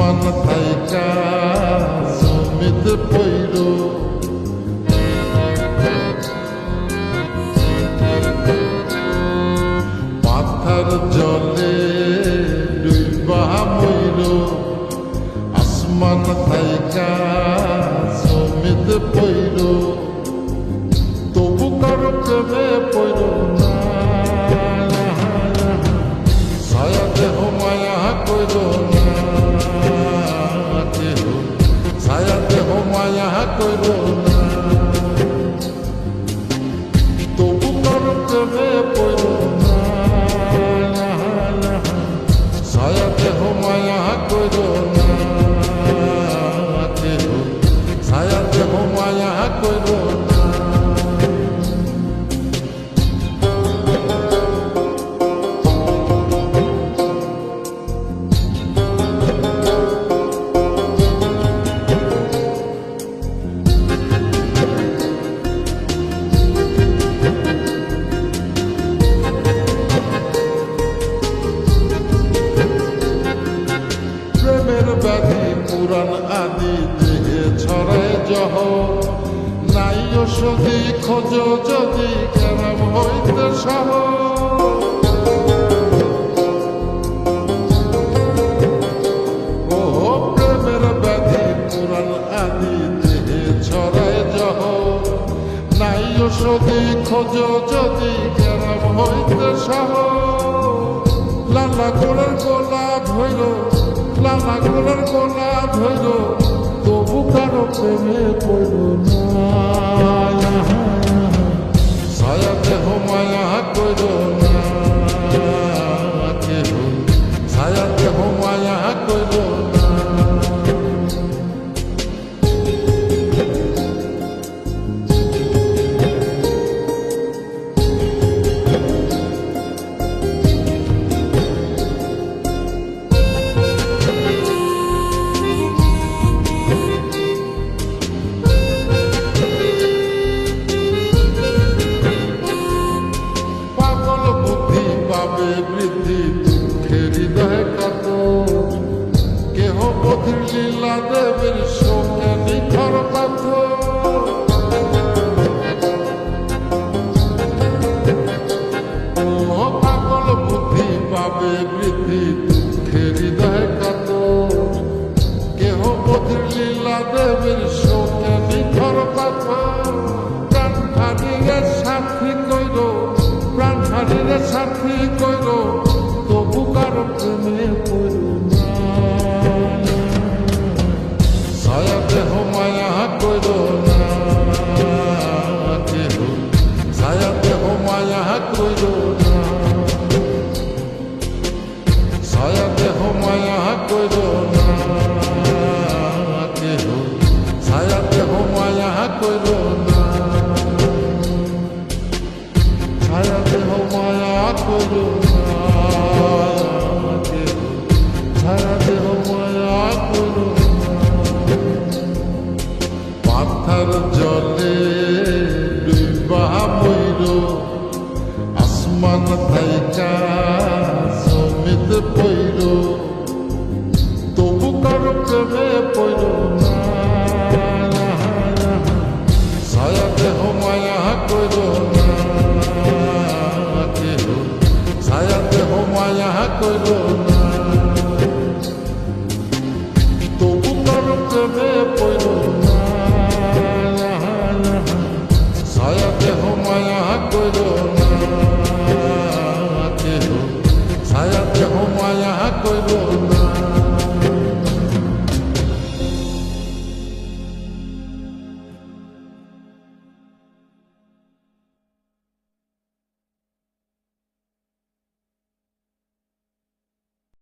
আসমান থাইকা জমিতে পইল মাথার জলে ডুইবা মইল আসমান থাইকা জমিতে পইল তবু কারো প্রেমে পইল না ছায়া দেহ মায়া কইল না ছায়া দেহ মায়া কইল না তবু কারো প্রেমে পইল না ছায়া দেহ মায়া কইল না ছায়া দেহ মায়া কইল না ব্যাধি পুরাণ আদি দেহে ছড়ায় জহ নাই ওষুধি খোঁজ যদি কেরাম হইতে সহ ও প্রেমের ব্যাধি পুরাণ আদি দেহে ছড়ায় জহ নাই ওষুধি খোঁজ যদি কেরাম হইতে সহ লালা গোলার গোলাপ হইল লালা গোলার গোলাপ হইল তবু কারো প্রেমে পড়ল না ছায়া দেহ মায়া কইল না কেহ ছায়া দেহ মায়া কইল না বৃদ্ধি দুঃখের হৃদয় কাত কেহ পথির লীলা দেবের শোকে নিথর কাত পাগল বুদ্ধি পাবে বৃদ্ধি দুঃখের হৃদয় কাত কেহ পথির লীলা দেবের শোকে নিথর কাত প্রাণ হারিয়ে সাথী কইল প্রাণ হারিয়ে সাথী কইল তবু কারো প্রেমে পড়ল না ছায়া দেহ মায়া কইল না কেহ ছায়া দেহ মায়া কইল না ছায়া দেহ মায়া কইল না কেহ ছায়া দেহ মায়া কইল না ছায়া দেহ মায়া কইল না ছায়া দেহ মায়া কইল না মাথার জলে ডুইবা মইল আসমান থাইকা জমিতে পইল তবু কারো প্রেমে পইল না ছায়া দেহ মায়া কইল না ছায়া দেহ মায়া কইল না তবু কারো প্রেমে পইল না ছায়া দেহ মায়া কইল না ছায়া দেহ মায়া কইল